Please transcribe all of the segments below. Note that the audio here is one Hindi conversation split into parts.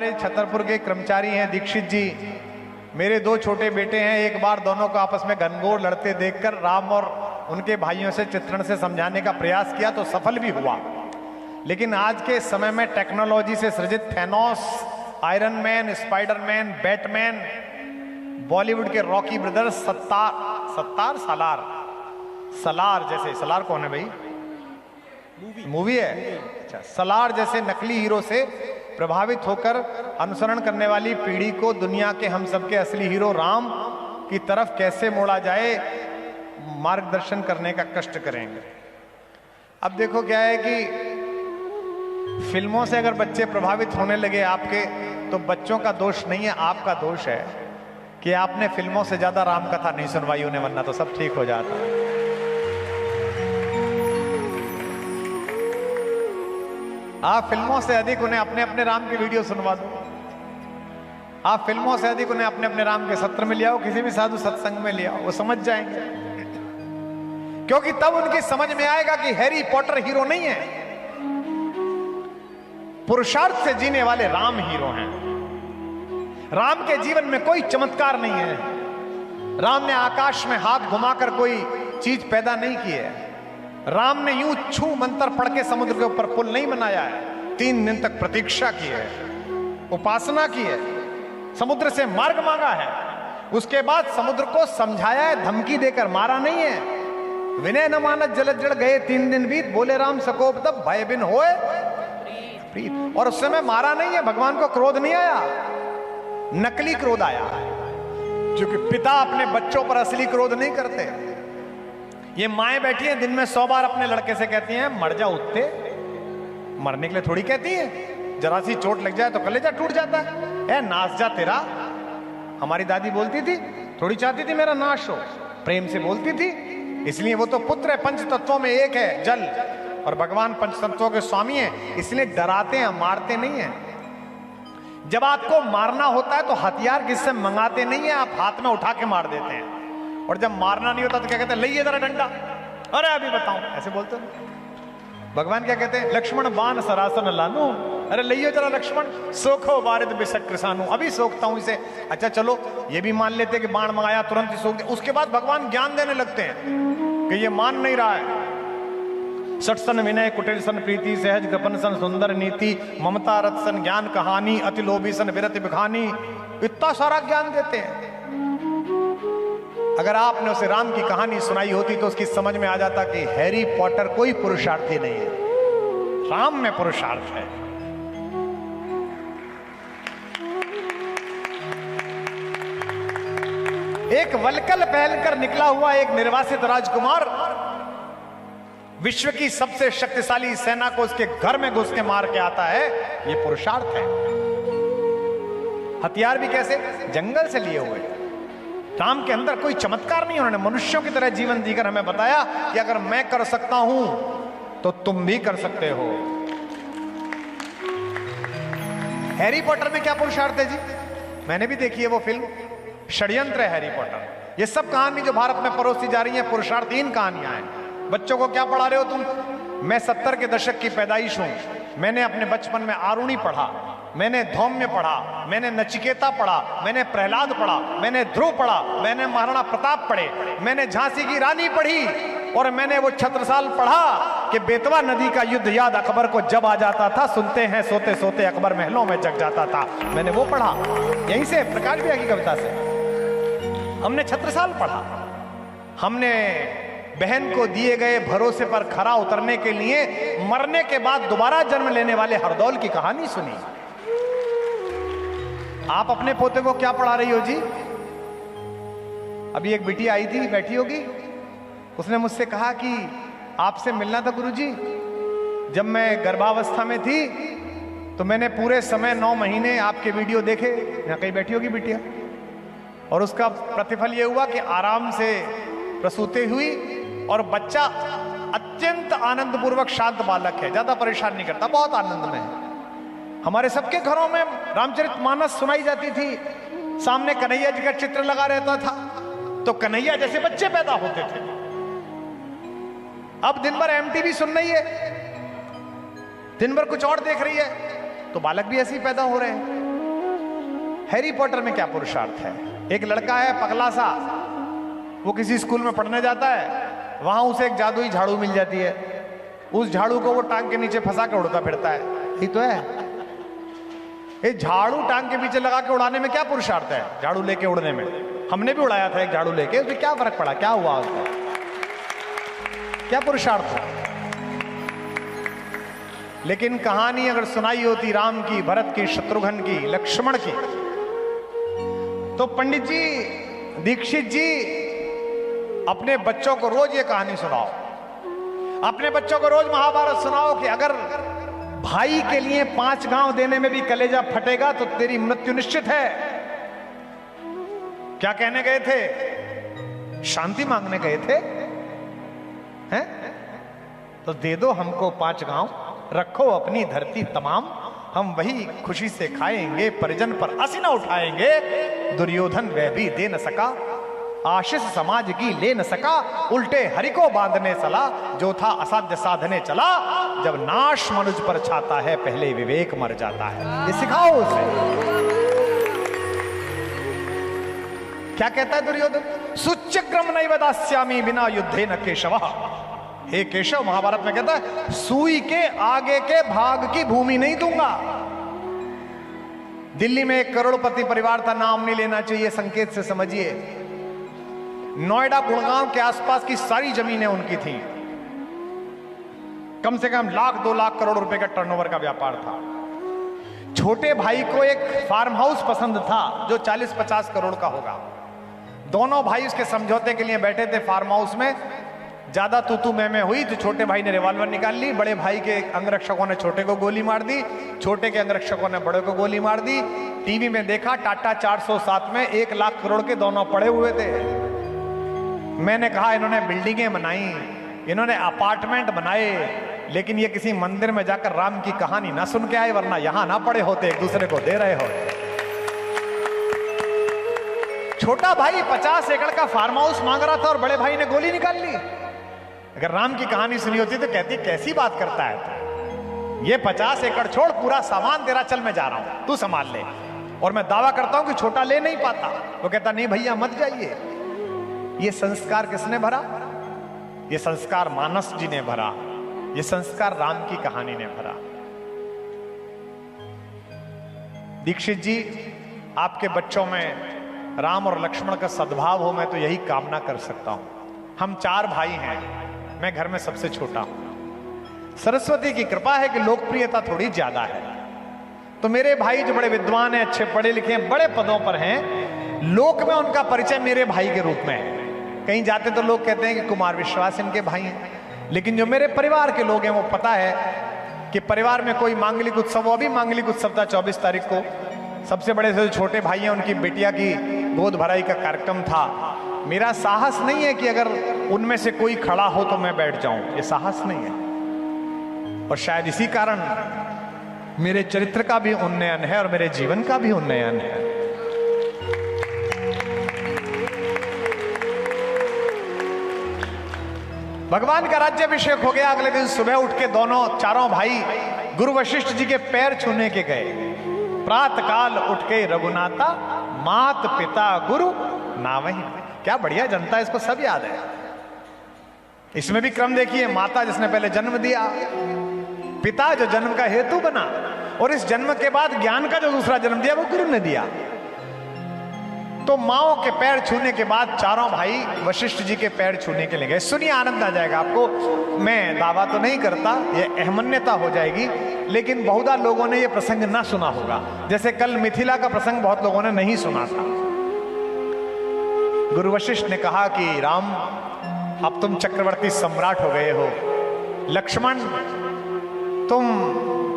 हमारे छतरपुर के कर्मचारी हैं दीक्षित जी, मेरे दो छोटे बेटे हैं, एक बार दोनों को आपस में घनघोर लड़ते देखकर राम और उनके भाइयों से चित्रण से समझाने का प्रयास किया तो सफल भी हुआ। लेकिन आज के समय में टेक्नोलॉजी से सृजित Thanos, iron man, Spiderman, Batman, Bollywood के रॉकी ब्रदर्स, सलार जैसे, सलार कौन है भाई? मूवी है। अच्छा, सलार जैसे नकली हीरो से प्रभावित होकर अनुसरण करने वाली पीढ़ी को दुनिया के हम सबके असली हीरो राम की तरफ कैसे मोड़ा जाए, मार्गदर्शन करने का कष्ट करेंगे। अब देखो क्या है कि फिल्मों से अगर बच्चे प्रभावित होने लगे आपके, तो बच्चों का दोष नहीं है, आपका दोष है कि आपने फिल्मों से ज्यादा राम कथा नहीं सुनवाई उन्हें, वरना तो सब ठीक हो जाता। आप फिल्मों से अधिक उन्हें अपने अपने राम की वीडियो सुनवा दो, आप फिल्मों से अधिक उन्हें अपने अपने राम के सत्र में ले आओ, किसी भी साधु सत्संग में ले आओ, वो समझ जाएंगे। क्योंकि तब उनकी समझ में आएगा कि हैरी पॉटर हीरो नहीं है, पुरुषार्थ से जीने वाले राम हीरो हैं। राम के जीवन में कोई चमत्कार नहीं है, राम ने आकाश में हाथ घुमाकर कोई चीज पैदा नहीं की है, राम ने यूं छू मंत्र पढ़ के समुद्र के ऊपर पुल नहीं बनाया है, 3 दिन तक प्रतीक्षा की है, उपासना की है, समुद्र से मार्ग मांगा है, उसके बाद समुद्र को समझाया है, धमकी देकर मारा नहीं है। विनय न मानत जलद जड़ गए 3 दिन बीत, बोले राम सकोप तब भय बिन होए प्रीत। और उस समय मारा नहीं है, भगवान को क्रोध नहीं आया, नकली क्रोध आया, क्योंकि पिता अपने बच्चों पर असली क्रोध नहीं करते। ये माएं बैठी हैं दिन में 100 बार अपने लड़के से कहती हैं मर जा उत्ते, मरने के लिए थोड़ी कहती हैं, जरा सी चोट लग जाए तो कलेजा टूट जाता है, ए नाश जा तेरा। हमारी दादी बोलती थी, थोड़ी चाहती थी मेरा नाश हो, प्रेम से बोलती थी। इसलिए वो तो पुत्र है, पंच तत्वों में एक है जल, और भगवान पंच तत्वों के स्वामी है, इसलिए डराते हैं, मारते नहीं है। जब आपको मारना होता है तो हथियार किससे मंगाते नहीं है, आप हाथ में उठा के मार देते हैं। और जब मारना नहीं होता तो क्या कहते हैं, लइए जरा डंडा, अरे अभी बताऊं, ऐसे बोलते हैं। भगवान क्या कहते हैं, लक्ष्मण बाण सरासन लानू, अरे लइयो जरा लक्ष्मण, सोखो बारिद बेशक कृसानू, अभी सोखता हूं इसे। अच्छा चलो ये भी मान लेते कि बाण मंगाया तुरंत ही सोख दे, उसके बाद भगवान ज्ञान देने लगते हैं कि ये मान नहीं रहा है। सटसन विनय कुटिल सन प्रीति, सहज कृपन सन सुंदर नीति, ममता रत सन ज्ञान कहानी, अति लोभी सन विरत बिखानी, इतना सारा ज्ञान देते हैं। अगर आपने उसे राम की कहानी सुनाई होती तो उसकी समझ में आ जाता कि हैरी पॉटर कोई पुरुषार्थी नहीं है, राम में पुरुषार्थ है। एक वलकल पहनकर निकला हुआ एक निर्वासित राजकुमार विश्व की सबसे शक्तिशाली सेना को उसके घर में घुस के मार के आता है, यह पुरुषार्थ है। हथियार भी कैसे, जंगल से लिए हुए। राम के अंदर कोई चमत्कार नहीं, उन्होंने मनुष्यों की तरह जीवन जीकर हमें बताया कि अगर मैं कर सकता हूं तो तुम भी कर सकते हो। हैरी पॉटर में क्या पुरुषार्थ है जी? मैंने भी देखी है वो फिल्म, षड्यंत्र है हैरी पॉटर। ये सब कहानी जो भारत में परोसी जा रही है पुरुषार्थहीन कहानियां हैं। बच्चों को क्या पढ़ा रहे हो तुम? मैं 70 के दशक की पैदाइश हूं, मैंने अपने बचपन में आरुणि पढ़ा, मैंने धौम्य पढ़ा, मैंने नचिकेता पढ़ा, मैंने प्रहलाद पढ़ा, मैंने ध्रुव पढ़ा, मैंने महाराणा प्रताप पढ़े, मैंने झांसी की रानी पढ़ी, और मैंने वो छत्रसाल पढ़ा कि बेतवा नदी का युद्ध याद अकबर को जब आ जाता था, सुनते हैं सोते सोते अकबर महलों में जग जाता था। मैंने वो पढ़ा, यहीं से प्रकाश भैया की कविता से हमने छत्रसाल पढ़ा। हमने बहन को दिए गए भरोसे पर खरा उतरने के लिए मरने के बाद दोबारा जन्म लेने वाले हरदौल की कहानी सुनी। आप अपने पोते को क्या पढ़ा रही हो जी? अभी एक बिटिया आई थी, बैठी होगी, उसने मुझसे कहा कि आपसे मिलना था गुरुजी। जब मैं गर्भावस्था में थी तो मैंने पूरे समय 9 महीने आपके वीडियो देखे। यहाँ कहीं बैठी होगी बिटिया, और उसका प्रतिफल यह हुआ कि आराम से प्रसूति हुई और बच्चा अत्यंत आनंदपूर्वक शांत बालक है, ज्यादा परेशान नहीं करता, बहुत आनंद में है। हमारे सबके घरों में रामचरितमानस सुनाई जाती थी, सामने कन्हैया जी का चित्र लगा रहता था, तो कन्हैया जैसे बच्चे पैदा होते थे। अब दिन भर एमटीवी सुन रही है, दिन भर कुछ और देख रही है, तो बालक भी ऐसे ही पैदा हो रहे हैं। हैरी पॉटर में क्या पुरुषार्थ है? एक लड़का है पगला सा, वो किसी स्कूल में पढ़ने जाता है, वहां उसे एक जादुई झाड़ू मिल जाती है, उस झाड़ू को वो टांग के नीचे फंसा के उड़ता फिरता है। ये तो है, ये झाड़ू टांग के पीछे लगा के उड़ाने में क्या पुरुषार्थ है? झाड़ू लेके उड़ने में हमने भी उड़ाया था एक झाड़ू लेके, उसमें क्या फर्क पड़ा? क्या हुआ उसको? क्या पुरुषार्थ है? लेकिन कहानी अगर सुनाई होती राम की, भरत की, शत्रुघ्न की, लक्ष्मण की, तो पंडित जी, दीक्षित जी, अपने बच्चों को रोज ये कहानी सुनाओ, अपने बच्चों को रोज महाभारत सुनाओ कि अगर भाई के लिए 5 गांव देने में भी कलेजा फटेगा तो तेरी मृत्यु निश्चित है। क्या कहने गए थे? शांति मांगने गए थे, हैं? तो दे दो हमको 5 गांव, रखो अपनी धरती तमाम, हम वही खुशी से खाएंगे, परिजन पर हंसी न उठाएंगे। दुर्योधन वह भी दे न सका, आशीष समाज की ले न सका, उल्टे हरि को बांधने चला, जो था असाध्य साधने चला। जब नाश मनुज पर छाता है, पहले विवेक मर जाता है। ये सिखाओ उसे। क्या कहता है दुर्योधन? सुचक्रम नैव दास्यामि बिना युद्धे न केशवः। हे केशव, महाभारत में कहता है सुई के आगे के भाग की भूमि नहीं दूंगा। दिल्ली में एक करोड़पति परिवार था, नाम नहीं लेना चाहिए, संकेत से समझिए। नोएडा गुड़गांव के आसपास की सारी जमीनें उनकी थी। कम से कम 1,00,000-2 लाख करोड़ रुपए का टर्नओवर का व्यापार था। छोटे भाई को एक फार्म हाउस पसंद था जो 40-50 करोड़ का होगा। दोनों भाई उसके समझौते के लिए बैठे थे फार्म हाउस में। ज्यादा तू मैं हुई तो छोटे भाई ने रिवॉल्वर निकाल ली, बड़े भाई के अंगरक्षकों ने छोटे को गोली मार दी, छोटे के अंगरक्षकों ने बड़े को गोली मार दी। टीवी में देखा, टाटा 407 में 1 लाख करोड़ के दोनों पड़े हुए थे। मैंने कहा इन्होंने बिल्डिंगें बनाई, इन्होंने अपार्टमेंट बनाए, लेकिन ये किसी मंदिर में जाकर राम की कहानी ना सुन के आए, वरना यहां ना पड़े होते, एक दूसरे को दे रहे होते। छोटा भाई 50 एकड़ का फार्म हाउस मांग रहा था और बड़े भाई ने गोली निकाल ली। अगर राम की कहानी सुनी होती तो कहती कैसी बात करता है तू, ये 50 एकड़ छोड़, पूरा सामान तेरा, चल मैं जा रहा हूं, तू संभाल ले। और मैं दावा करता हूं कि छोटा ले नहीं पाता। वो कहता नहीं भैया मत जाइए। ये संस्कार किसने भरा? ये संस्कार मानस जी ने भरा, ये संस्कार राम की कहानी ने भरा। दीक्षित जी, आपके बच्चों में राम और लक्ष्मण का सद्भाव हो, मैं तो यही कामना कर सकता हूं। हम 4 भाई हैं, मैं घर में सबसे छोटा हूं। सरस्वती की कृपा है कि लोकप्रियता थोड़ी ज्यादा है, तो मेरे भाई जो बड़े विद्वान हैं, अच्छे पढ़े लिखे हैं, बड़े पदों पर हैं, लोक में उनका परिचय मेरे भाई के रूप में है। कहीं जाते तो लोग कहते हैं कि कुमार विश्वास इनके भाई हैं, लेकिन जो मेरे परिवार के लोग हैं वो पता है कि परिवार में कोई मांगलिक उत्सव, वो अभी मांगलिक उत्सव था 24 तारीख को, सबसे बड़े से जो छोटे भाई हैं उनकी बिटिया की गोद भराई का कार्यक्रम था। मेरा साहस नहीं है कि अगर उनमें से कोई खड़ा हो तो मैं बैठ जाऊं, ये साहस नहीं है। और शायद इसी कारण मेरे चरित्र का भी उन्नयन है और मेरे जीवन का भी उन्नयन है। भगवान का राज्याभिषेक हो गया। अगले दिन सुबह उठ के चारों भाई गुरु वशिष्ठ जी के पैर छूने के गए। प्रातः काल उठ के रघुनाथा, मात पिता गुरु नावहि। क्या बढ़िया जनता, इसको सब याद है। इसमें भी क्रम देखिए, माता जिसने पहले जन्म दिया, पिता जो जन्म का हेतु बना, और इस जन्म के बाद ज्ञान का जो दूसरा जन्म दिया वो गुरु ने दिया। तो माओ के पैर छूने के बाद चारों भाई वशिष्ठ जी के पैर छूने के लिए गए। सुनिए, आनंद आ जाएगा आपको। मैं दावा तो नहीं करता, ये अहमन्यता हो जाएगी, लेकिन बहुधा लोगों ने ये प्रसंग ना सुना होगा। जैसे कल मिथिला का प्रसंग बहुत लोगों ने नहीं सुना था। गुरु वशिष्ठ ने कहा कि राम, अब तुम चक्रवर्ती सम्राट हो गए हो। लक्ष्मण, तुम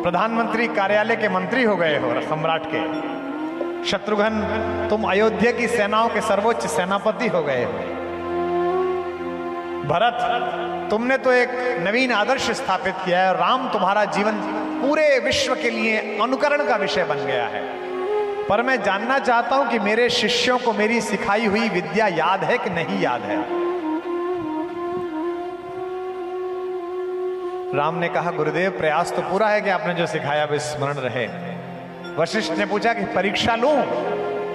प्रधानमंत्री कार्यालय के मंत्री हो गए हो, सम्राट के। शत्रुघ्न, तुम अयोध्या की सेनाओं के सर्वोच्च सेनापति हो गए हो। भरत, तुमने तो एक नवीन आदर्श स्थापित किया है। राम, तुम्हारा जीवन पूरे विश्व के लिए अनुकरण का विषय बन गया है। पर मैं जानना चाहता हूं कि मेरे शिष्यों को मेरी सिखाई हुई विद्या याद है कि नहीं याद है? राम ने कहा, गुरुदेव, प्रयास तो पूरा है कि आपने जो सिखाया वो स्मरण रहे। वशिष्ठ ने पूछा कि परीक्षा लूं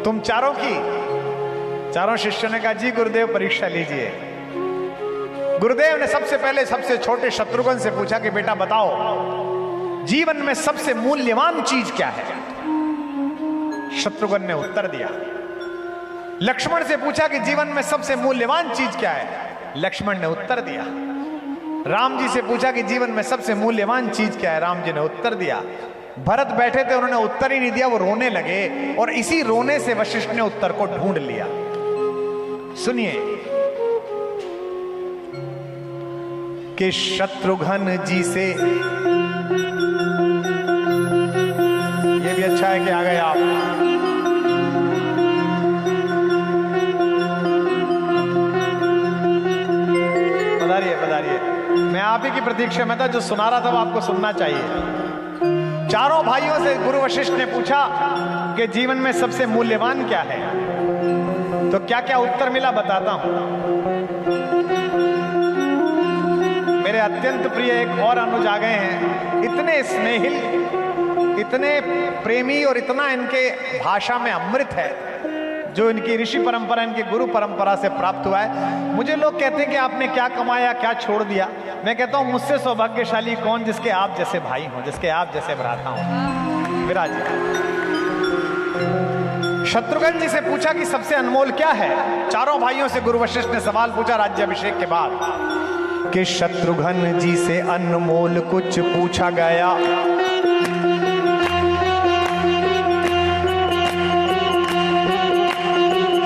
तुम चारों की? चारों शिष्यों ने कहा जी गुरुदेव परीक्षा लीजिए। गुरुदेव ने सबसे पहले सबसे छोटे शत्रुघ्न से पूछा कि बेटा बताओ जीवन में सबसे मूल्यवान चीज क्या है? शत्रुघ्न ने उत्तर दिया। लक्ष्मण से पूछा कि जीवन में सबसे मूल्यवान चीज क्या है? लक्ष्मण ने उत्तर दिया। राम जी से पूछा कि जीवन में सबसे मूल्यवान चीज क्या है? राम जी ने उत्तर दिया। भरत बैठे थे, उन्होंने उत्तर ही नहीं दिया, वो रोने लगे और इसी रोने से वशिष्ठ ने उत्तर को ढूंढ लिया। सुनिए कि शत्रुघ्न जी से, ये भी अच्छा है कि आ गए आप। पधारिए पधारिए, मैं आप ही की प्रतीक्षा में था, जो सुना रहा था वो आपको सुनना चाहिए। चारों भाइयों से गुरु वशिष्ठ ने पूछा कि जीवन में सबसे मूल्यवान क्या है, तो क्या क्या उत्तर मिला बताता हूं। मेरे अत्यंत प्रिय एक और अनुज आ गए हैं, इतने स्नेहिल, इतने प्रेमी और इतना इनके भाषा में अमृत है जो इनकी ऋषि परंपरा, इनकी गुरु परंपरा से प्राप्त हुआ है। मुझे लोग कहते हैं कि आपने क्या कमाया, क्या छोड़ दिया। मैं कहता हूं मुझसे सौभाग्यशाली कौन जिसके आप जैसे भाई हो, जिसके आप जैसे भ्राता हो। विराज शत्रुघ्न जी से पूछा कि सबसे अनमोल क्या है? चारों भाइयों से गुरु वशिष्ठ ने सवाल पूछा राज्याभिषेक के बाद कि शत्रुघ्न जी से अनमोल कुछ पूछा गया।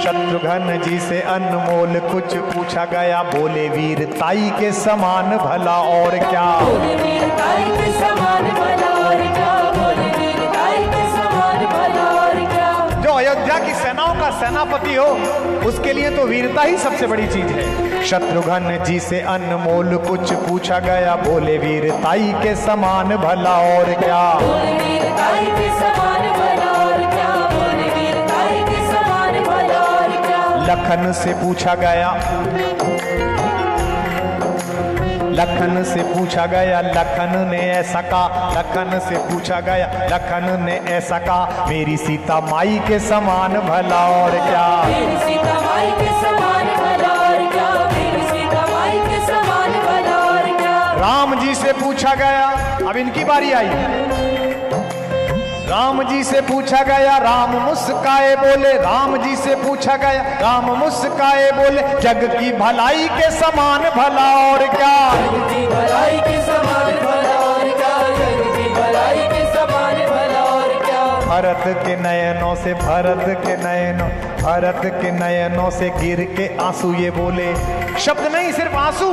शत्रुघ्न जी से अनमोल कुछ पूछा गया, बोले वीरताई के समान भला और क्या? बोले वीरताई के समान भला और क्या? बोले वीरताई के समान भला और क्या? जो अयोध्या की सेनाओं का सेनापति हो उसके लिए तो वीरता ही सबसे बड़ी चीज है। शत्रुघ्न जी से अनमोल कुछ पूछा गया, बोले वीरताई के समान भला और क्या? बोले वीरताई के समान भला और क्या? बोले वीरताई के समान भला और क्या? लखन से पूछा गया, लखन से पूछा गया, लखन ने ऐसा कहा। लखन से पूछा गया, लखन ने ऐसा कहा, मेरी सीता माई के समान भला और क्या? मेरी सीता माई के समान भला और क्या? मेरी सीता माई के समान भला और क्या? राम जी से पूछा गया, अब इनकी बारी आई। राम जी से पूछा गया, राम मुस्काए बोले। राम जी से पूछा गया, राम मुस्काए बोले, जग की भलाई के समान भला और क्या? जग की भलाई के समान भला और क्या? जग की भलाई के समान भला और क्या? भरत के नयनों से, भरत के नयनों, भरत के नयनों से गिर के आंसू ये बोले। शब्द नहीं, सिर्फ आंसू।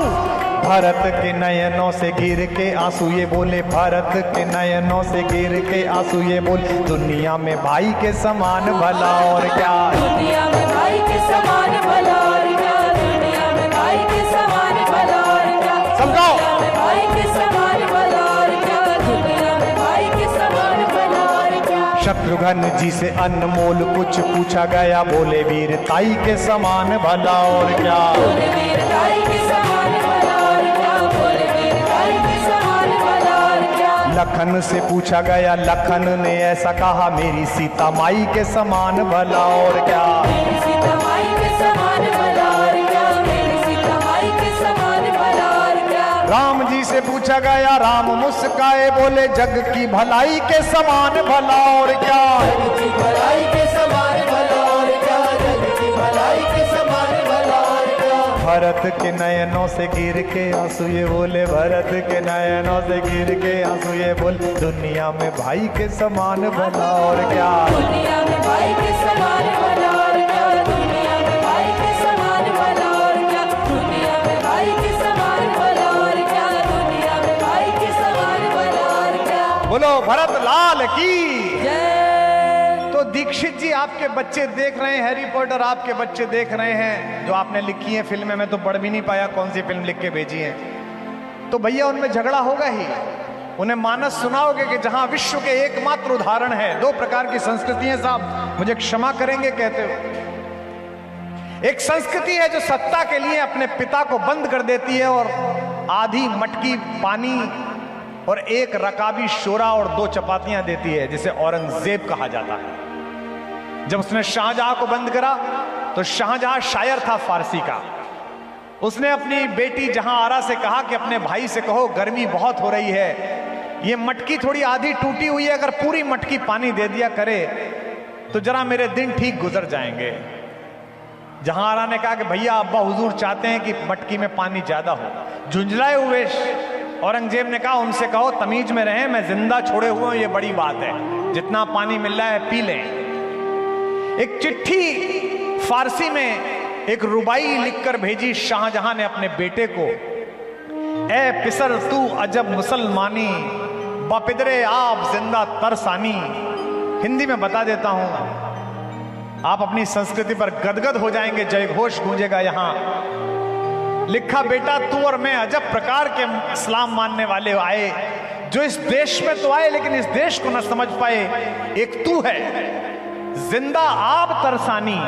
भरत के नयनों से गिर के आंसू ये बोले। भरत के नयनों से गिर के आंसू ये बोले, दुनिया में भाई के समान भला और क्या? दुनिया में भाई के समान भला और क्या? दुनिया में भाई के समान भला और क्या? समझाओ। दुनिया में भाई के समान भला और क्या? दुनिया में भाई के समान भला और क्या? शत्रुघ्न जी से अनमोल कुछ पूछा गया, बोले वीरताई के समान भला और क्या? बोले वीरताई के समान भला और क्या? बोले वीरताई के समान भला और क्या? लखन से पूछा गया, लखन ने ऐसा कहा, मेरी सीता माई के समान भला और क्या? मेरी सीता माई के समान भला और क्या? मेरी सीता माई के समान भला और क्या? राम जी से पूछा गया, राम मुस्काए बोले, जग की भलाई के समान भला और क्या? जग की भलाई के समान भला और क्या? जग की भलाई के समान भला और क्या? भरत के नयनों से गिर के आंसू ये बोले। भरत के नयनों से गिर के आंसू ये बोले, दुनिया में भाई के समान भला और क्या? दुनिया में भाई के समान भला और क्या? दुनिया में भाई के समान भला और क्या? दुनिया में भाई के समान भला और क्या? दुनिया में भाई के समान भला और क्या? बोलो भरत लाल की जय। तो दीक्षित जी, आपके बच्चे देख रहे हैं, हैरी पॉटर आपके बच्चे देख रहे हैं, जो आपने लिखी है फिल्में। मैं तो पढ़ भी नहीं पाया कौन सी फिल्म लिख के भेजी है। तो भैया उनमें झगड़ा होगा ही। उन्हें मानस सुनाओगे कि जहां विश्व के एकमात्र उदाहरण है, दो प्रकार की संस्कृतियां, साहब मुझे क्षमा करेंगे कहते हो। एक संस्कृति है जो सत्ता के लिए अपने पिता को बंद कर देती है और आधी मटकी पानी और एक रकाबी शोरा और 2 चपातियां देती है, जिसे औरंगजेब कहा जाता है। जब उसने शाहजहां को बंद करा तो शाहजहां शायर था फारसी का। उसने अपनी बेटी जहां आरा से कहा कि अपने भाई से कहो गर्मी बहुत हो रही है, ये मटकी थोड़ी आधी टूटी हुई है, अगर पूरी मटकी पानी दे दिया करे तो जरा मेरे दिन ठीक गुजर जाएंगे। जहां आरा ने कहा कि भैया अब्बा हुजूर चाहते हैं कि मटकी में पानी ज्यादा हो। झुंझलाए हुए औरंगजेब ने कहा उनसे कहो तमीज में रहें, मैं जिंदा छोड़े हुए हूं, ये बड़ी बात है, जितना पानी मिल रहा है पी लें। एक चिट्ठी फारसी में एक रुबाई लिखकर भेजी शाहजहां ने अपने बेटे को, ए पिसर तू अजब मुसलमानी, बापिदरे आप जिंदा तरसानी। हिंदी में बता देता हूं, आप अपनी संस्कृति पर गदगद हो जाएंगे, जय घोष गूंजेगा यहां। लिखा बेटा तू और मैं अजब प्रकार के इस्लाम मानने वाले आए, जो इस देश में तो आए लेकिन इस देश को न समझ पाए। एक तू है जिंदा आप तरसानी,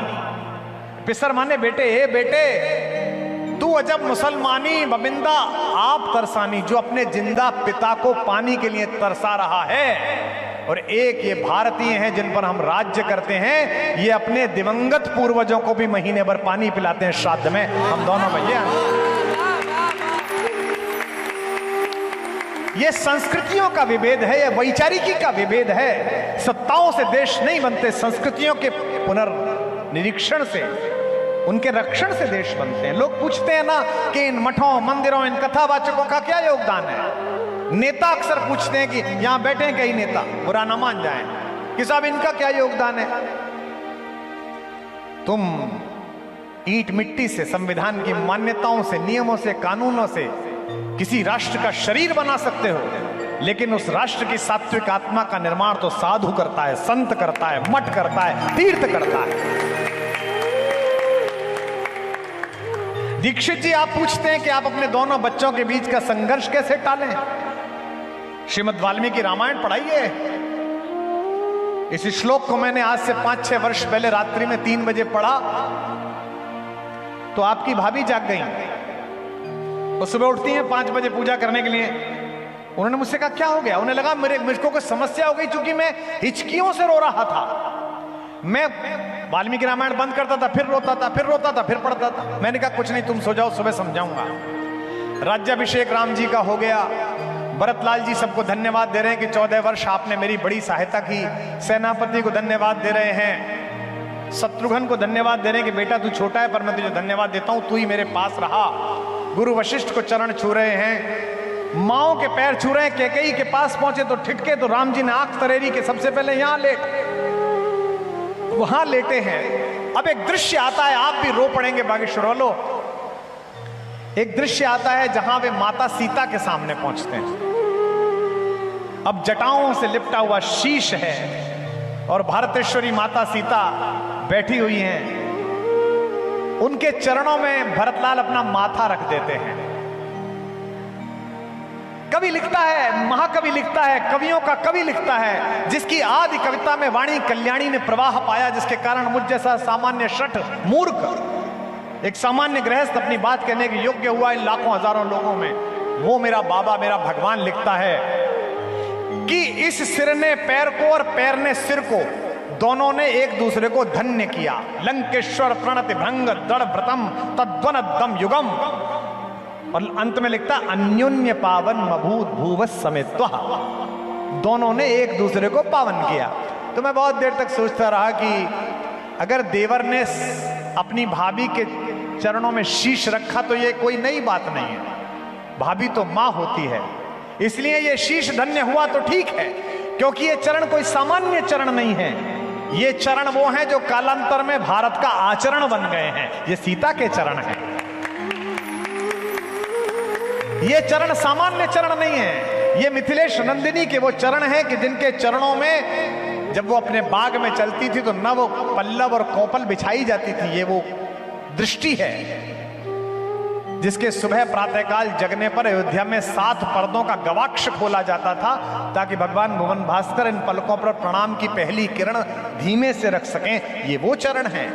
पिसर माने बेटे, ए बेटे तू अजब मुसलमानी, बबिंदा आप तरसानी, जो अपने जिंदा पिता को पानी के लिए तरसा रहा है। और एक ये भारतीय हैं जिन पर हम राज्य करते हैं, ये अपने दिवंगत पूर्वजों को भी महीने भर पानी पिलाते हैं श्राद्ध में। हम दोनों भैया, ये संस्कृतियों का विभेद है, यह वैचारिकी का विभेद है। सत्ताओं से देश नहीं बनते, संस्कृतियों के पुनर्निरीक्षण से, उनके रक्षण से देश बनते हैं। लोग पूछते हैं ना कि इन मठों मंदिरों इन कथावाचकों का क्या योगदान है। नेता अक्सर पूछते हैं कि यहां बैठे हैं कई नेता, बुरा ना मान जाएं, कि साहब इनका क्या योगदान है। तुम ईंट मिट्टी से, संविधान की मान्यताओं से, नियमों से, कानूनों से किसी राष्ट्र का शरीर बना सकते हो, लेकिन उस राष्ट्र की सात्विक आत्मा का निर्माण तो साधु करता है, संत करता है, मठ करता है, तीर्थ करता है। दीक्षित जी आप पूछते हैं कि आप अपने दोनों बच्चों के बीच का संघर्ष कैसे टालें। श्रीमद् वाल्मीकि रामायण पढ़ाइए। इस श्लोक को मैंने आज से 5-6 वर्ष पहले रात्रि में 3 बजे पढ़ा तो आपकी भाभी जाग गई। वो सुबह उठती हैं 5 बजे पूजा करने के लिए। उन्होंने मुझसे कहा क्या हो गया। उन्हें लगा मुझको कोई समस्या हो गई, क्योंकि मैं हिचकियों से रो रहा था। मैं वाल्मीकि रामायण बंद करता था, फिर रोता था, फिर रोता था, फिर पढ़ता था। मैंने कहा कुछ नहीं, तुम सो जाओ, सुबह समझाऊंगा। राज्याभिषेक राम जी का हो गया। भरतलाल जी सबको धन्यवाद दे रहे हैं कि 14 वर्ष आपने मेरी बड़ी सहायता की। सेनापति को धन्यवाद दे रहे हैं। शत्रुघ्न को धन्यवाद दे रहे हैं कि बेटा तू छोटा है पर मैं तुझे धन्यवाद देता हूं, तू ही मेरे पास रहा। गुरु वशिष्ठ को चरण छू रहे हैं। माओ के पैर छू रहे हैं। कैकेयी के पास पहुंचे तो ठिठके तो राम जी ने आंख तरेरी के सबसे पहले यहां वहां लेटे हैं। अब एक दृश्य आता है, आप भी रो पड़ेंगे बागेश्वर वालों। एक दृश्य आता है जहां वे माता सीता के सामने पहुंचते हैं। अब जटाओं से लिपटा हुआ शीश है और भारतेश्वरी माता सीता बैठी हुई हैं। उनके चरणों में भरतलाल अपना माथा रख देते हैं। कवि लिखता है, महाकवि लिखता है, कवियों का कवि लिखता है, जिसकी आदि कविता में वाणी कल्याणी ने प्रवाह पाया, जिसके कारण मुझ जैसा सामान्य शठ मूर्ख, एक सामान्य गृहस्थ अपनी बात कहने के योग्य हुआ इन लाखों हजारों लोगों में। वो मेरा बाबा, मेरा भगवान लिखता है कि इस सिर ने पैर को और पैर ने सिर को, दोनों ने एक दूसरे को धन्य किया। लंकेश्वर प्रणति भंग दृढ़ व्रतम तद्वन दम युगम। और अंत में लिखता अन्योन्य पावन मभूत भूव समेत्वा। दोनों ने एक दूसरे को पावन किया। तो मैं बहुत देर तक सोचता रहा कि अगर देवर ने अपनी भाभी के चरणों में शीश रखा तो ये कोई नई बात नहीं है। भाभी तो मां होती है, इसलिए ये शीश धन्य हुआ तो ठीक है, क्योंकि ये चरण कोई सामान्य चरण नहीं है। ये चरण वो हैं जो कालांतर में भारत का आचरण बन गए हैं। ये सीता के चरण हैं। ये चरण सामान्य चरण नहीं है। ये मिथिलेश नंदिनी के वो चरण हैं कि जिनके चरणों में जब वो अपने बाग में चलती थी तो नव पल्लव और कोपल बिछाई जाती थी। ये वो दृष्टि है जिसके सुबह प्रातःकाल जगने पर अयोध्या में 7 पर्दों का गवाक्ष खोला जाता था, ताकि भगवान भुवन भास्कर इन पलकों पर प्रणाम की पहली किरण धीमे से रख सकें। ये वो चरण हैं।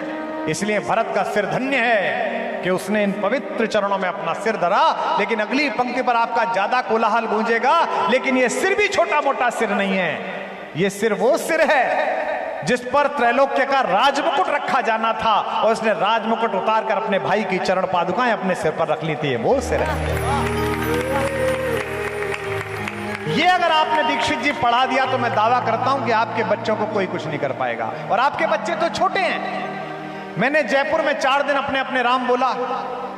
इसलिए भरत का सिर धन्य है। कि उसने इन पवित्र चरणों में अपना सिर धरा। लेकिन अगली पंक्ति पर आपका ज्यादा कोलाहल गूंजेगा, लेकिन यह सिर भी छोटा मोटा सिर नहीं है। यह सिर वो सिर है जिस पर त्रैलोक्य का राजमुकुट रखा जाना था, और उसने राजमुकुट उतार कर अपने भाई की चरण पादुकाएं अपने सिर पर रख ली थी। वो सिर है। ये अगर आपने दीक्षित जी पढ़ा दिया तो मैं दावा करता हूं कि आपके बच्चों को कोई कुछ नहीं कर पाएगा। और आपके बच्चे तो छोटे हैं। मैंने जयपुर में 4 दिन अपने अपने राम बोला।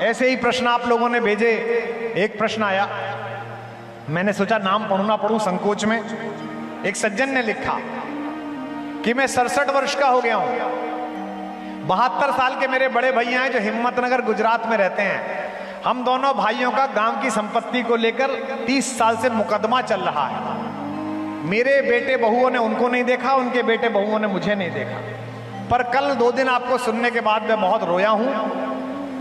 ऐसे ही प्रश्न आप लोगों ने भेजे। एक प्रश्न आया, मैंने सोचा नाम पढ़ूं ना पढ़ूं संकोच में। एक सज्जन ने लिखा कि मैं 67 वर्ष का हो गया हूं। 72 साल के मेरे बड़े भैया हैं जो हिम्मतनगर गुजरात में रहते हैं। हम दोनों भाइयों का गांव की संपत्ति को लेकर 30 साल से मुकदमा चल रहा है। मेरे बेटे बहुओं ने उनको नहीं देखा, उनके बेटे बहुओं ने मुझे नहीं देखा। पर कल 2 दिन आपको सुनने के बाद मैं बहुत रोया हूं।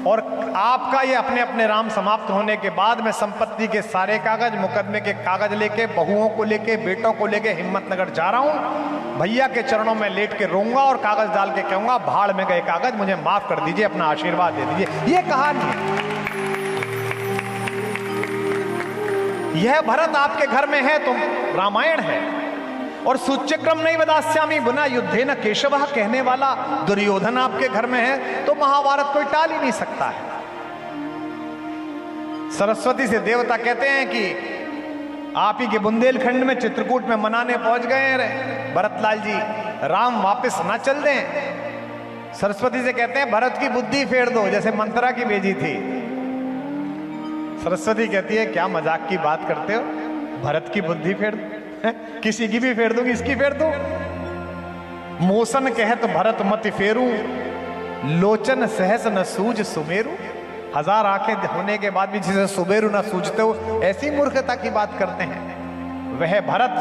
और आपका ये अपने अपने राम समाप्त होने के बाद मैं संपत्ति के सारे कागज, मुकदमे के कागज लेके, बहुओं को लेके, बेटों को लेके हिम्मतनगर जा रहा हूं। भैया के चरणों में लेट के रोऊंगा और कागज डाल के कहूंगा, भाड़ में गए कागज, मुझे माफ कर दीजिए, अपना आशीर्वाद दे दीजिए। ये कहानी है। यह भरत आपके घर में है तो रामायण है। और सूच्यक्रम नहीं वदास्यामि बिना युद्धे न केशवः कहने वाला दुर्योधन आपके घर में है तो महाभारत कोई टाल ही नहीं सकता है। सरस्वती से देवता कहते हैं कि आप ही के बुंदेलखंड में चित्रकूट में मनाने पहुंच गए हैं भरतलाल जी, राम वापस ना चल दें। सरस्वती से कहते हैं भरत की बुद्धि फेर दो, जैसे मंत्रा की भेजी थी। सरस्वती कहती है क्या मजाक की बात करते हो, भरत की बुद्धि फेर दो? किसी की भी फेर दूंगी, इसकी फेर दो। मोसन कहे तो भरत मति फेरू, लोचन सहस न सूझ सुमेरु। 1000 आंखें होने के बाद भी जिसे सुमेरु न सूझते हो, ऐसी मूर्खता की बात करते हैं। वह भरत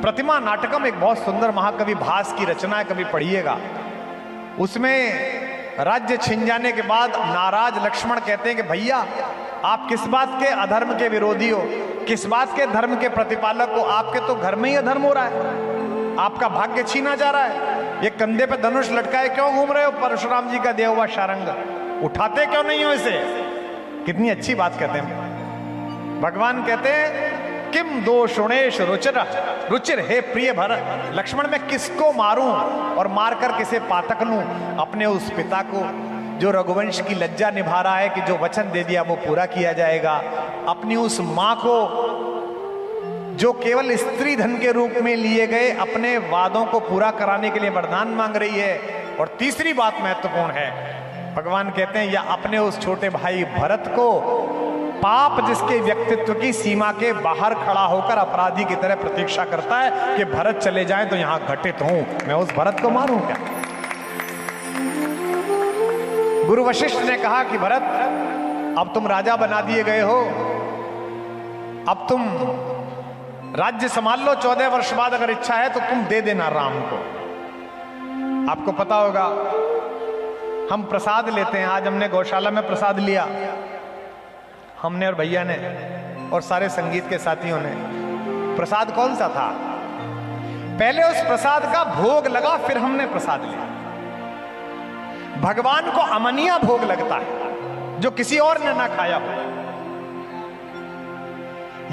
प्रतिमा नाटकम एक बहुत सुंदर महाकवि भास की रचना है, कभी पढ़िएगा। उसमें राज्य छिन जाने के बाद नाराज लक्ष्मण कहते हैं कि भैया आप किस बात के अधर्म के विरोधी हो, किस बात के धर्म के प्रतिपालक हो? आपके तो घर में ही अधर्म हो रहा है, आपका भाग्य छीना जा रहा है। ये कंधे पे धनुष लटकाए क्यों घूम रहे हो? परशुराम जी का दिया हुआ शारंग उठाते क्यों नहीं हो इसे? कितनी अच्छी बात कहते हैं भगवान। कहते हैं किम दोषुणेश रुचिर रुचिर, हे प्रिय भरत लक्ष्मण, मैं किसको मारूं और मारकर किसे पातक लूं? अपने उस पिता को जो रघुवंश की लज्जा निभा रहा है कि जो वचन दे दिया वो पूरा किया जाएगा। अपनी उस मां को जो केवल स्त्री धन के रूप में लिए गए अपने वादों को पूरा कराने के लिए वरदान मांग रही है। और तीसरी बात महत्वपूर्ण है, भगवान कहते हैं या अपने उस छोटे भाई भरत को, पाप जिसके व्यक्तित्व की सीमा के बाहर खड़ा होकर अपराधी की तरह प्रतीक्षा करता है कि भरत चले जाएं तो यहां घटित हूं, मैं उस भरत को मारूं क्या? गुरु वशिष्ठ ने कहा कि भरत अब तुम राजा बना दिए गए हो, अब तुम राज्य संभाल लो। 14 वर्ष बाद अगर इच्छा है तो तुम दे देना राम को। आपको पता होगा हम प्रसाद लेते हैं, आज हमने गौशाला में प्रसाद लिया, हमने और भैया ने और सारे संगीत के साथियों ने। प्रसाद कौन सा था? पहले उस प्रसाद का भोग लगा, फिर हमने प्रसाद लिया। भगवान को अमनिया भोग लगता है जो किसी और ने ना खाया हो।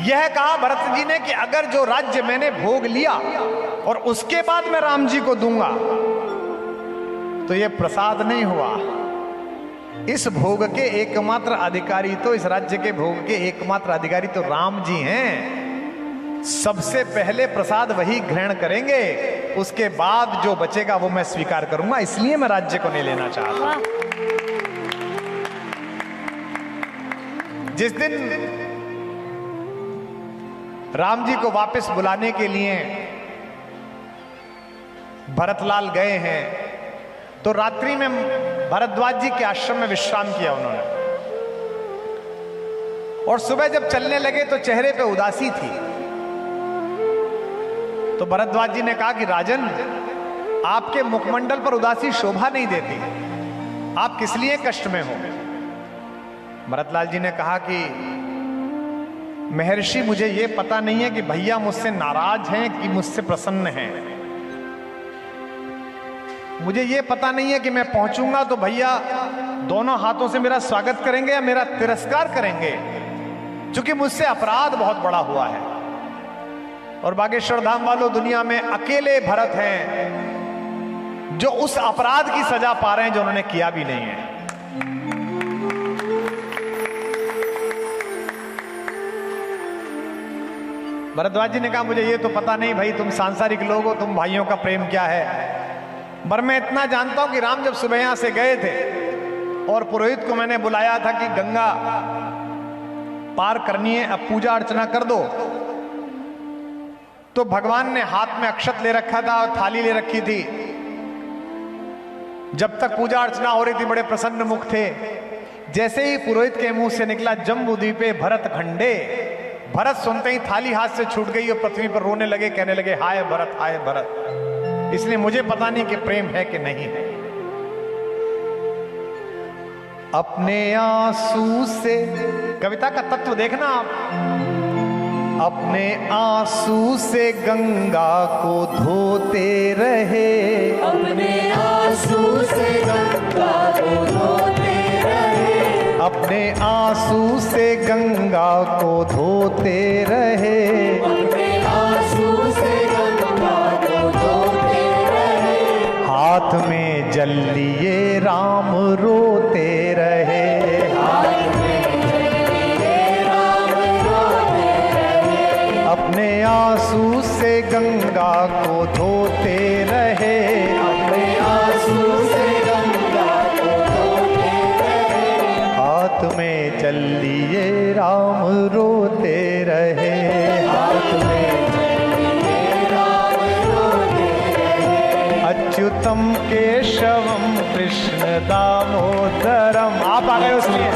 यह कहा भरत जी ने कि अगर जो राज्य मैंने भोग लिया और उसके बाद मैं राम जी को दूंगा तो यह प्रसाद नहीं हुआ। इस भोग के एकमात्र अधिकारी तो, इस राज्य के भोग के एकमात्र अधिकारी तो राम जी हैं। सबसे पहले प्रसाद वही ग्रहण करेंगे, उसके बाद जो बचेगा वो मैं स्वीकार करूंगा। इसलिए मैं राज्य को नहीं लेना चाहता। जिस दिन राम जी को वापस बुलाने के लिए भरतलाल गए हैं तो रात्रि में भरद्वाज जी के आश्रम में विश्राम किया उन्होंने। और सुबह जब चलने लगे तो चेहरे पे उदासी थी। तो भरद्वाज जी ने कहा कि राजन, आपके मुखमंडल पर उदासी शोभा नहीं देती, आप किस लिए कष्ट में हो? भरतलाल जी ने कहा कि महर्षि मुझे यह पता नहीं है कि भैया मुझसे नाराज हैं कि मुझसे प्रसन्न हैं। मुझे ये पता नहीं है कि मैं पहुंचूंगा तो भैया दोनों हाथों से मेरा स्वागत करेंगे या मेरा तिरस्कार करेंगे, क्योंकि मुझसे अपराध बहुत बड़ा हुआ है। और बागेश्वर धाम वालों, दुनिया में अकेले भरत हैं जो उस अपराध की सजा पा रहे हैं जो उन्होंने किया भी नहीं है। भरद्वाज जी ने कहा मुझे ये तो पता नहीं भाई, तुम सांसारिक लोग हो, तुम भाइयों का प्रेम क्या है। पर मैं इतना जानता हूं कि राम जब सुबह यहां से गए थे और पुरोहित को मैंने बुलाया था कि गंगा पार करनी है, अब पूजा अर्चना कर दो, तो भगवान ने हाथ में अक्षत ले रखा था और थाली ले रखी थी। जब तक पूजा अर्चना हो रही थी बड़े प्रसन्न मुख थे। जैसे ही पुरोहित के मुंह से निकला जम्बूद्वीपे भरत खंडे, भरत सुनते ही थाली हाथ से छूट गई और पृथ्वी पर रोने लगे, कहने लगे हाय भरत हाय भरत। इसलिए मुझे पता नहीं कि प्रेम है कि नहीं है। अपने आंसू से, कविता का तत्व देखना आप, अपने आंसू से गंगा को धोते रहे, अपने आंसू से गंगा को धोते रहे, अपने आंसू से गंगा को धोते रहे, अपने आंसू से गंगा को धोते रहे, हाथ में जल लिए राम रोते रहे, हाथ में जल लिए राम रोते रहे, अपने आंसू से गंगा को धोते रहे, अपने आंसू से गंगा को धोते रहे, हाथ में जल लिए राम रोते रहे, हाथ में जल लिए राम रोते रहे, अच्युतम केशवम कृष्ण दामोदरम। आप आ गए उसलिए।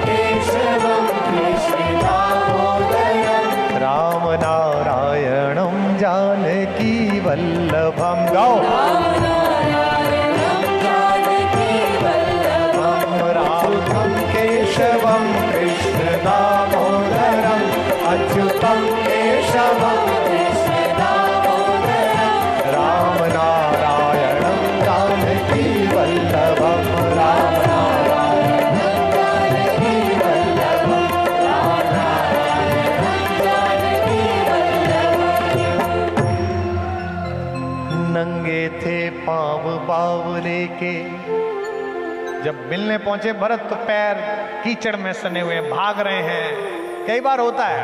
केशवम कृष्ण दामोदरम, राम नारायणम जानकी वल्लभम। गाओ। राम नारायणं जानकी वल्लभं, राम केशवम कृष्ण दामोदरम, अच्युतम केशवम कृष्ण दामोदरं, राम नारायणम जानकी वल्लभम, राम नारायणं जानकी वल्लभं, राम नारायणं जानकी वल्लभं। नंगे थे पाँव बावले के, जब मिलने पहुंचे भरत तो पैर कीचड़ में सने हुए भाग रहे हैं। कई बार होता है,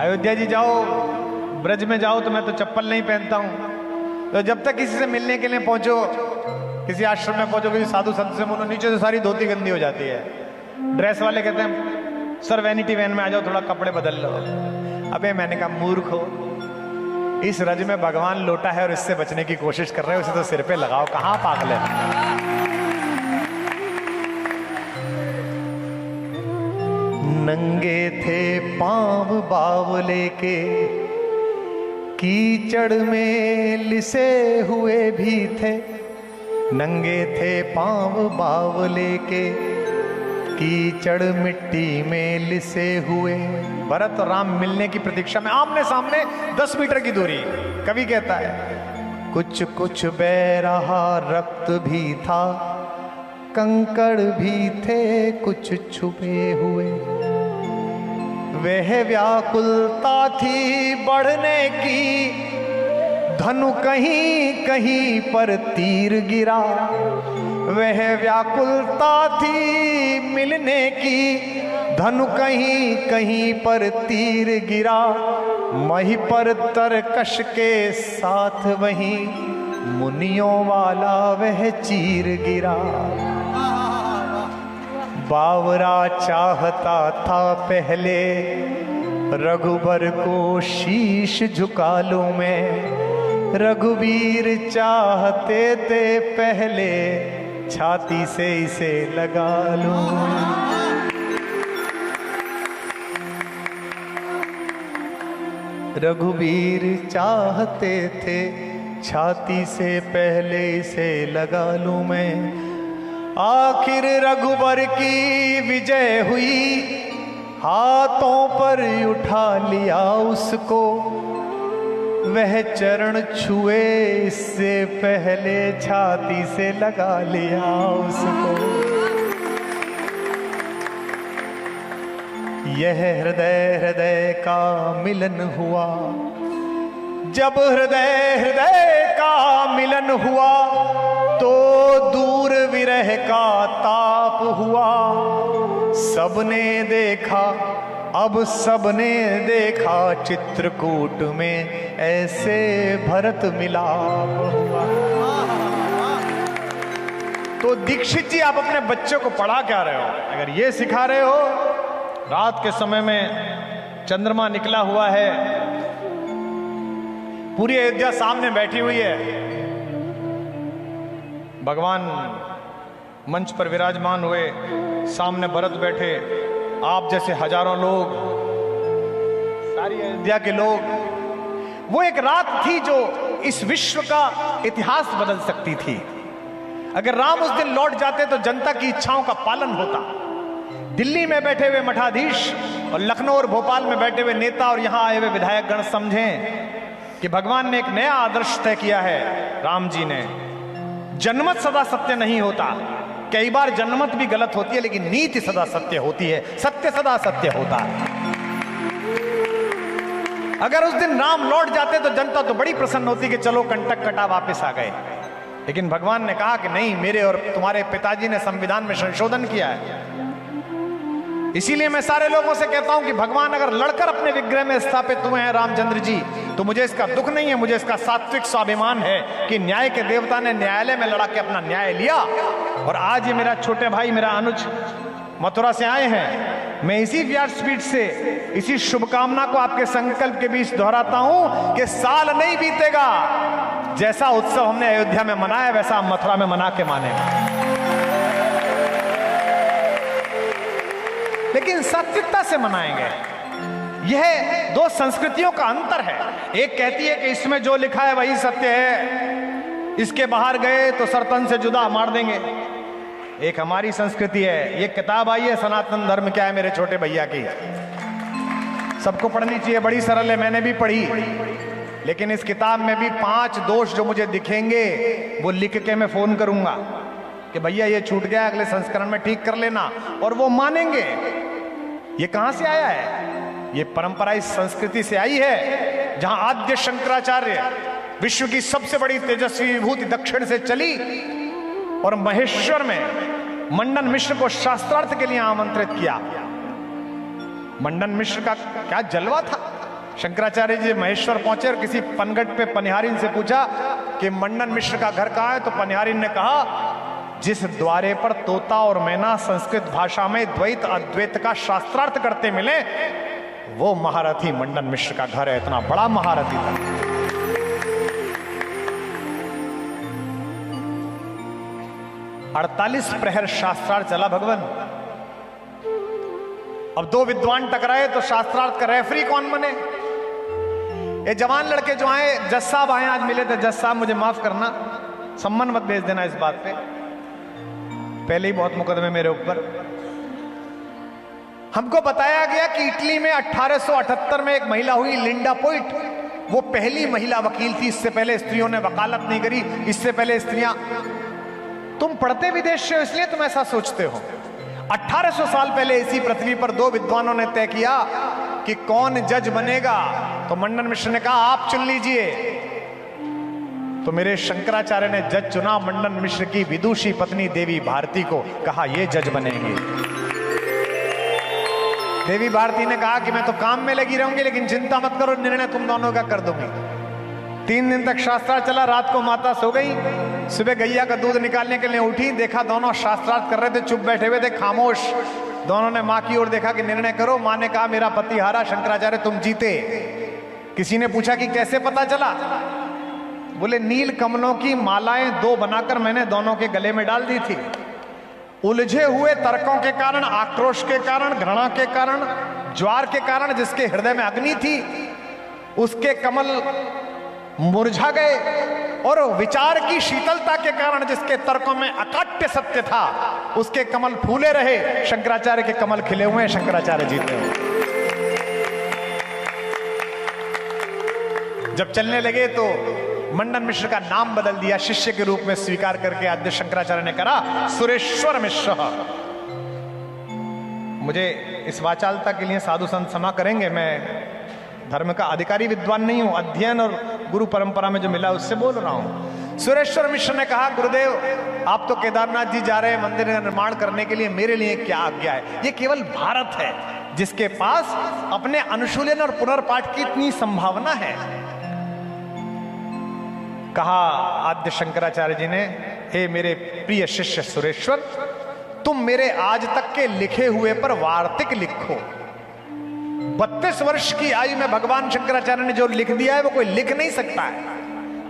अयोध्या जी जाओ, ब्रज में जाओ तो मैं तो चप्पल नहीं पहनता हूं। तो जब तक किसी से मिलने के लिए पहुंचो, किसी आश्रम में पहुंचो, किसी साधु संत से मिलो, नीचे से सारी धोती गंदी हो जाती है। ड्रेस वाले कहते हैं सर वैनिटी वैन में आ जाओ, थोड़ा कपड़े बदल लो। अबे मैंने कहा मूर्ख हो, इस रज में भगवान लोटा है और इससे बचने की कोशिश कर रहे हो, उसे तो सिर पे लगाओ। कहां पागल है। नंगे थे पांव बावले के, कीचड़ में लिसे हुए भी थे। नंगे थे पांव बावले के, कीचड़ मिट्टी में लिसे हुए। भरत और राम मिलने की प्रतीक्षा में आमने सामने 10 मीटर की दूरी। कवि कहता है कुछ कुछ बह रहा रक्त भी था, कंकड़ भी थे कुछ छुपे हुए। वह व्याकुलता थी बढ़ने की, धनु कहीं कहीं पर तीर गिरा। वह व्याकुलता थी मिलने की, धनु कहीं कहीं पर तीर गिरा। मही पर तरकश के साथ वहीं मुनियों वाला वह चीर गिरा। बावरा चाहता था पहले रघुबर को शीश झुका लूं मैं, रघुवीर चाहते थे पहले छाती से इसे लगा लूं। रघुवीर चाहते थे छाती से पहले इसे लगा लूं मैं। आखिर रघुबर की विजय हुई, हाथों पर उठा लिया उसको। वह चरण छुए इससे पहले छाती से लगा लिया उसको। यह हृदय हृदय का मिलन हुआ, जब हृदय हृदय का मिलन हुआ तो दूर विरह का ताप हुआ। सबने देखा, अब सबने देखा, चित्रकूट में ऐसे भरत मिलाप हुआ। तो दीक्षित जी, आप अपने बच्चों को पढ़ा क्या रहे हो? अगर ये सिखा रहे हो, रात के समय में चंद्रमा निकला हुआ है, पूरी अयोध्या सामने बैठी हुई है, भगवान मंच पर विराजमान हुए, सामने भरत बैठे, आप जैसे हजारों लोग, सारी अयोध्या के लोग। वो एक रात थी जो इस विश्व का इतिहास बदल सकती थी। अगर राम उस दिन लौट जाते तो जनता की इच्छाओं का पालन होता। दिल्ली में बैठे हुए मठाधीश और लखनऊ और भोपाल में बैठे हुए नेता और यहां आए हुए विधायक गण समझें कि भगवान ने एक नया आदर्श तय किया है। राम जी ने, जनमत सदा सत्य नहीं होता, कई बार जनमत भी गलत होती है, लेकिन नीति सदा सत्य होती है, सत्य सदा सत्य होता है। अगर उस दिन राम लौट जाते तो जनता तो बड़ी प्रसन्न होती कि चलो कंटक कटा वापस आ गए, लेकिन भगवान ने कहा कि नहीं, मेरे और तुम्हारे पिताजी ने संविधान में संशोधन किया है। इसीलिए मैं सारे लोगों से कहता हूं कि भगवान अगर लड़कर अपने विग्रह में स्थापित हुए हैं रामचंद्र जी, तो मुझे इसका दुख नहीं है, मुझे इसका सात्विक स्वाभिमान है कि न्याय के देवता ने न्यायालय में लड़ा के अपना न्याय लिया। और आज ये मेरा छोटे भाई, मेरा अनुज मथुरा से आए हैं। मैं इसी व्यासपीठ से इसी शुभकामना को आपके संकल्प के बीच दोहराता हूं कि साल नहीं बीतेगा, जैसा उत्सव हमने अयोध्या में मनाया वैसा हम मथुरा में मना के मानेंगे, लेकिन सात्विकता से मनाएंगे। यह दो संस्कृतियों का अंतर है। एक कहती है कि इसमें जो लिखा है वही सत्य है, इसके बाहर गए तो सरतन से जुदा मार देंगे। एक हमारी संस्कृति है। ये किताब आई है सनातन धर्म क्या है मेरे छोटे भैया की, सबको पढ़नी चाहिए, बड़ी सरल है, मैंने भी पढ़ी। लेकिन इस किताब में भी 5 दोष जो मुझे दिखेंगे वो लिख के मैं फोन करूंगा कि भैया ये छूट गया, अगले संस्करण में ठीक कर लेना, और वो मानेंगे। ये कहां से आया है? ये परंपरा इस संस्कृति से आई है जहां आद्य शंकराचार्य, विश्व की सबसे बड़ी तेजस्वी विभूति, दक्षिण से चली और महेश्वर में मंडन मिश्र को शास्त्रार्थ के लिए आमंत्रित किया। मंडन मिश्र का क्या जलवा था। शंकराचार्य जी महेश्वर पहुंचे और किसी पनघट पे पनिहारिन से पूछा कि मंडन मिश्र का घर कहां है, तो पनिहारिन ने कहा जिस द्वारे पर तोता और मैना संस्कृत भाषा में द्वैत अद्वैत का शास्त्रार्थ करते मिले, वो महारथी मंडन मिश्र का घर है। इतना बड़ा महारथी था। अड़तालीस प्रहर शास्त्रार्थ चला भगवान। अब 2 विद्वान टकराए तो शास्त्रार्थ का रेफरी कौन बने? ये जवान लड़के जो आए, जज साहब आए, आज मिले थे। जज साहब मुझे माफ करना, सम्मान मत भेज देना इस बात पे, पहले ही बहुत मुकदमे मेरे ऊपर। हमको बताया गया कि इटली में 1878 में एक महिला हुई, लिंडा पोइट। वो पहली महिला वकील थी। इससे पहले स्त्रियों ने वकालत नहीं करी। इससे पहले स्त्रियां, तुम पढ़ते विदेश से हो इसलिए तुम ऐसा सोचते हो। 1800 साल पहले इसी पृथ्वी पर 2 विद्वानों ने तय किया कि कौन जज बनेगा। तो मंडन मिश्र ने कहा आप चुन लीजिए। तो मेरे शंकराचार्य ने जज चुना मंडन मिश्र की विदुषी पत्नी देवी भारती को, कहा ये जज बनेंगे। देवी भारती ने कहा कि मैं तो काम में लगी रहूंगी, लेकिन चिंता मत करो, निर्णय तुम दोनों का कर दूंगी। 3 दिन तक शास्त्रार्थ चला। रात को माता सो गई, सुबह गैया का दूध निकालने के लिए उठी, देखा दोनों शास्त्रार्थ कर रहे थे, चुप बैठे हुए थे, खामोश। दोनों ने माँ की ओर देखा कि निर्णय करो। माँ ने कहा मेरा पति हारा, शंकराचार्य तुम जीते। किसी ने पूछा कि कैसे पता चला? बोले नील कमलों की मालाएं 2 बनाकर मैंने दोनों के गले में डाल दी थी। उलझे हुए तर्कों के कारण, आक्रोश के कारण, घृणा के कारण, ज्वार के कारण, जिसके हृदय में अग्नि थी, उसके कमल मुरझा गए, और विचार की शीतलता के कारण, जिसके तर्कों में अकाट्य सत्य था, उसके कमल फूले रहे। शंकराचार्य के कमल खिले हुए हैं, शंकराचार्य जीते हुए। जब चलने लगे तो मंडन मिश्र का नाम बदल दिया, शिष्य के रूप में स्वीकार करके आद्य शंकराचार्य ने कहा सुरेश्वर मिश्र। मुझे इस वाचालता के लिए साधु संत क्षमा करेंगे, मैं धर्म का अधिकारी विद्वान नहीं हूं, अध्ययन और गुरु परंपरा में जो मिला उससे बोल रहा हूं। सुरेश्वर मिश्र ने कहा गुरुदेव आप तो केदारनाथ जी जा रहे हैं मंदिर का निर्माण करने के लिए, मेरे लिए क्या आज्ञा है? ये केवल भारत है जिसके पास अपने अनुशीलन और पुनर्पाठ की इतनी संभावना है। कहा आद्य शंकराचार्य जी ने, हे मेरे प्रिय शिष्य सुरेश्वर, तुम मेरे आज तक के लिखे हुए पर वार्तिक लिखो। 32 वर्ष की आयु में भगवान शंकराचार्य ने जो लिख दिया है वो कोई लिख नहीं सकता है।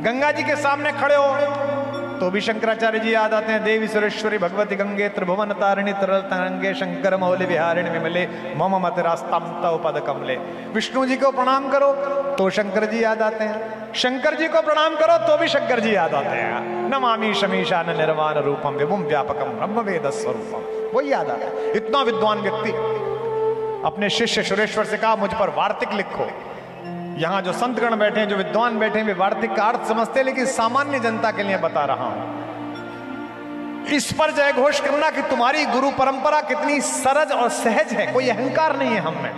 गंगा जी के सामने खड़े हो तो भी शंकराचार्य जी याद आते हैं, देवी सुरेश्वरी भगवती गंगे त्रिभुवन तारिणी तरल तरंगे शंकर मौलि विहारिणी विमले मम मत रास्ताम तव पद कमले। विष्णु जी को प्रणाम करो तो शंकर जी याद आते हैं, शंकर जी को प्रणाम करो तो भी शंकर जी याद आते हैं। नमामि शमीशान निर्वाण रूपम विभुम व्यापकम ब्रह्म वेद स्वरूपम, वही याद आता है। इतना विद्वान व्यक्ति अपने शिष्य सुरेश्वर से कहा मुझ पर वार्तिक लिखो। यहां जो संतगण बैठे हैं, जो विद्वान बैठे हैं, वे वार्तिक का अर्थ समझते हैं, लेकिन सामान्य जनता के लिए बता रहा हूं। इस पर जय घोष करना कि तुम्हारी गुरु परंपरा कितनी सरज और सहज है, कोई अहंकार नहीं है हम में।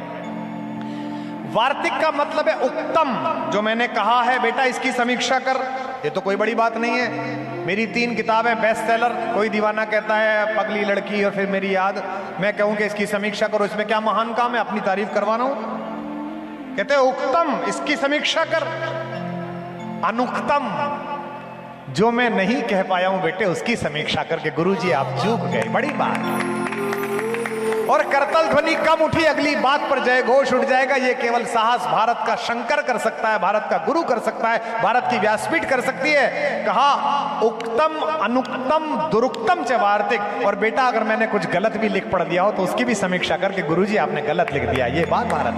वार्तिक का मतलब है उत्तम। जो मैंने कहा है बेटा इसकी समीक्षा कर, ये तो कोई बड़ी बात नहीं है। मेरी 3 किताबें बेस्ट सेलर, कोई दीवाना कहता है पगली लड़की और फिर मेरी याद, मैं कहूं कि इसकी समीक्षा करो, इसमें क्या महान काम है, अपनी तारीफ करवा रहा हूं। कहते उत्तम, इसकी समीक्षा कर। अनुक्तम, जो मैं नहीं कह पाया हूं बेटे उसकी समीक्षा करके गुरुजी आप चूक गए, बड़ी बात। और करतल ध्वनि कम उठी, अगली बात पर जय घोष उठ जाएगा। ये केवल साहस भारत का शंकर कर सकता है, भारत का गुरु कर सकता है, भारत की व्यासपीठ कर सकती है। कहा उक्तम अनुक्तम दुरुक्तम च वार्तिक। और बेटा अगर मैंने कुछ गलत भी लिख पढ़ दिया हो तो उसकी भी समीक्षा करके गुरुजी आपने गलत लिख दिया, ये बात भारत।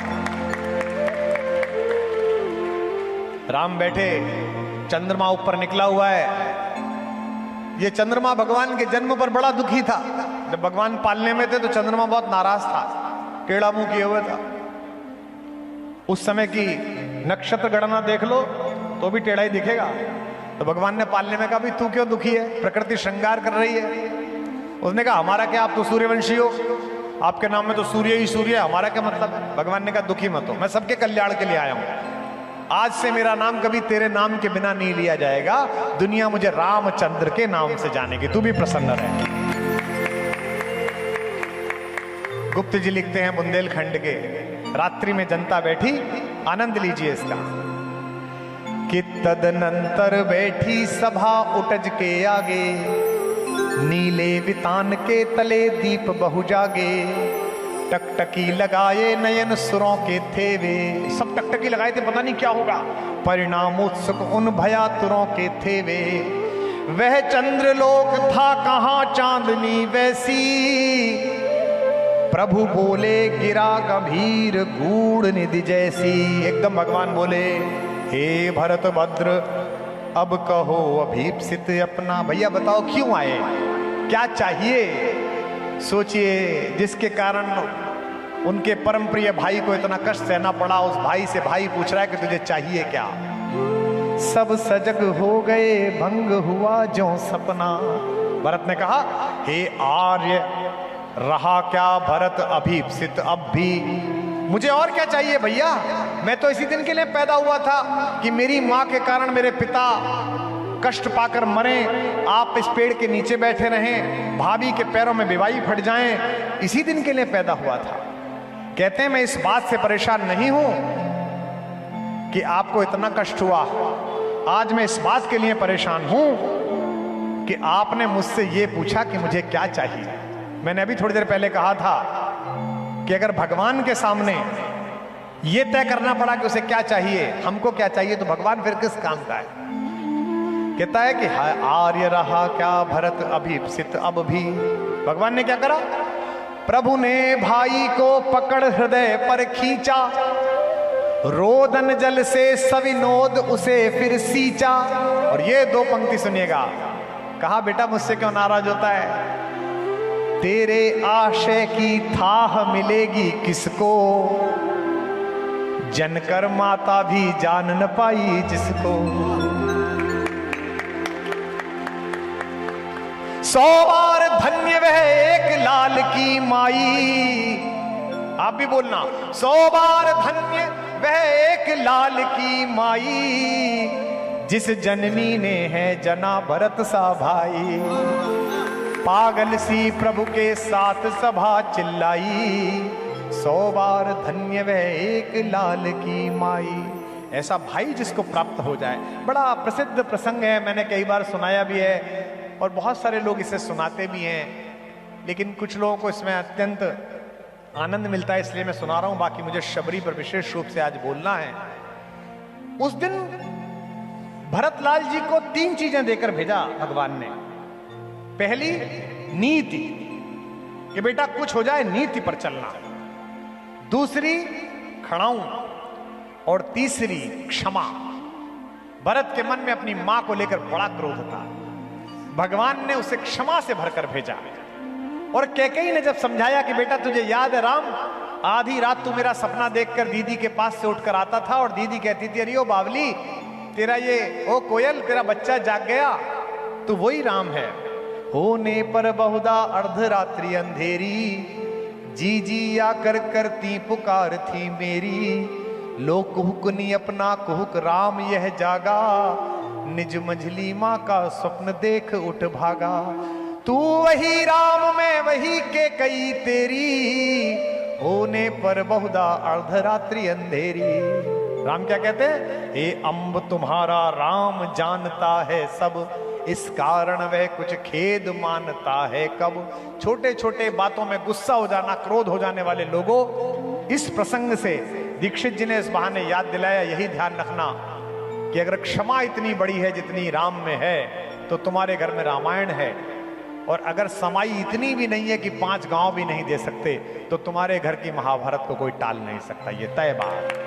राम बैठे, चंद्रमा ऊपर निकला हुआ है। ये चंद्रमा भगवान के जन्म पर बड़ा दुखी था। जब भगवान पालने में थे तो चंद्रमा बहुत नाराज था, टेढ़ा मुंह किए हुए था। उस समय की नक्षत्र गणना देख लो तो भी टेढ़ा ही दिखेगा। तो भगवान ने पालने में कहा भी तू क्यों दुखी है, प्रकृति श्रृंगार कर रही है। उसने कहा हमारा क्या, आप तो सूर्यवंशी हो, आपके नाम में तो सूर्य ही सूर्य है, हमारा क्या मतलब है। भगवान ने कहा दुखी मत हो, मैं सबके कल्याण के लिए आया हूं। आज से मेरा नाम कभी तेरे नाम के बिना नहीं लिया जाएगा, दुनिया मुझे रामचंद्र के नाम से जानेगी, तू भी प्रसन्न रहे। गुप्त जी लिखते हैं बुंदेलखंड के, रात्रि में जनता बैठी, आनंद लीजिए इसका, कि तदनंतर बैठी सभा उटज के आगे, नीले वितान के तले दीप बहु जागे, टकटकी लगाए नयन सुरों के थे वे। सब टकटकी लगाए थे, पता नहीं क्या होगा, परिणाम उत्सुक उन भयातुरों के थे वे। वह चंद्रलोक था कहां चांदनी वैसी, प्रभु बोले गिरा गंभीर गूढ़ निधि जैसी। एकदम भगवान बोले, हे भरत भद्र अब कहो अभीप्सित अपना। भैया बताओ क्यों आए, क्या चाहिए। सोचिए जिसके कारण उनके परम प्रिय भाई को इतना कष्ट सहना पड़ा, उस भाई से भाई पूछ रहा है कि तुझे चाहिए क्या। सब सजग हो गए भंग हुआ जो सपना। भरत ने कहा, हे आर्य रहा क्या भरत अभीप्सित अब भी, मुझे और क्या चाहिए भैया। मैं तो इसी दिन के लिए पैदा हुआ था कि मेरी माँ के कारण मेरे पिता कष्ट पाकर मरे, आप इस पेड़ के नीचे बैठे रहें, भाभी के पैरों में बिवाई फट जाएं, इसी दिन के लिए पैदा हुआ था। कहते हैं मैं इस बात से परेशान नहीं हूं कि आपको इतना कष्ट हुआ, आज मैं इस बात के लिए परेशान हूं कि आपने मुझसे ये पूछा कि मुझे क्या चाहिए। मैंने अभी थोड़ी देर पहले कहा था कि अगर भगवान के सामने ये तय करना पड़ा कि उसे क्या चाहिए, हमको क्या चाहिए, तो भगवान फिर किस काम का है। कहता है कि आर्य रहा क्या भरत अभीप्सित अब भी। भगवान ने क्या करा, प्रभु ने भाई को पकड़ हृदय पर खींचा, रोदन जल से सविनोद उसे फिर सींचा। और ये 2 पंक्ति सुनिएगा, कहा बेटा मुझसे क्यों नाराज होता है, तेरे आशय की थाह मिलेगी किसको, जनकर माता भी जान न पाई जिसको, 100 बार धन्य वह एक लाल की माई। आप भी बोलना, 100 बार धन्य वह एक लाल की माई, जिस जननी ने है जना भरत सा भाई। पागल सी प्रभु के साथ सभा चिल्लाई, 100 बार धन्य वह एक लाल की माई। ऐसा भाई जिसको प्राप्त हो जाए। बड़ा प्रसिद्ध प्रसंग है, मैंने कई बार सुनाया भी है और बहुत सारे लोग इसे सुनाते भी हैं, लेकिन कुछ लोगों को इसमें अत्यंत आनंद मिलता है, इसलिए मैं सुना रहा हूं। बाकी मुझे शबरी पर विशेष रूप से आज बोलना है। उस दिन भरतलाल जी को 3 चीजें देकर भेजा भगवान ने। पहली नीति, कि बेटा कुछ हो जाए नीति पर चलना। दूसरी खड़ाऊं, और तीसरी क्षमा। भरत के मन में अपनी मां को लेकर बड़ा क्रोध था। भगवान ने उसे क्षमा से भरकर भेजा। और कैकेयी ने जब समझाया कि बेटा तुझे याद है राम, आधी रात तू मेरा सपना देखकर दीदी के पास से उठकर आता था और दीदी कहती थी, अरे ओ बावली, तेरा ये ओ कोयल, तेरा बच्चा जाग गया, तो वही राम है। होने पर बहुधा अर्धरात्रि अंधेरी, जी जी आकर करती पुकार थी मेरी। लो कुहुकनी अपना कुहुक राम यह जागा, निज मंझली माँ का स्वप्न देख उठ भागा। तू वही राम में वही के कई तेरी, होने पर बहुधा अर्धरात्रि अंधेरी। राम क्या कहते हैं, हे अम्ब तुम्हारा राम जानता है सब, इस कारण वह कुछ खेद मानता है कब। छोटे छोटे बातों में गुस्सा हो जाना, क्रोध हो जाने वाले लोगों, इस प्रसंग से दीक्षित जी ने इस बहाने याद दिलाया, यही ध्यान रखना कि अगर क्षमा इतनी बड़ी है जितनी राम में है, तो तुम्हारे घर में रामायण है। और अगर समाई इतनी भी नहीं है कि 5 गांव भी नहीं दे सकते, तो तुम्हारे घर की महाभारत को कोई टाल नहीं सकता। ये तय बात।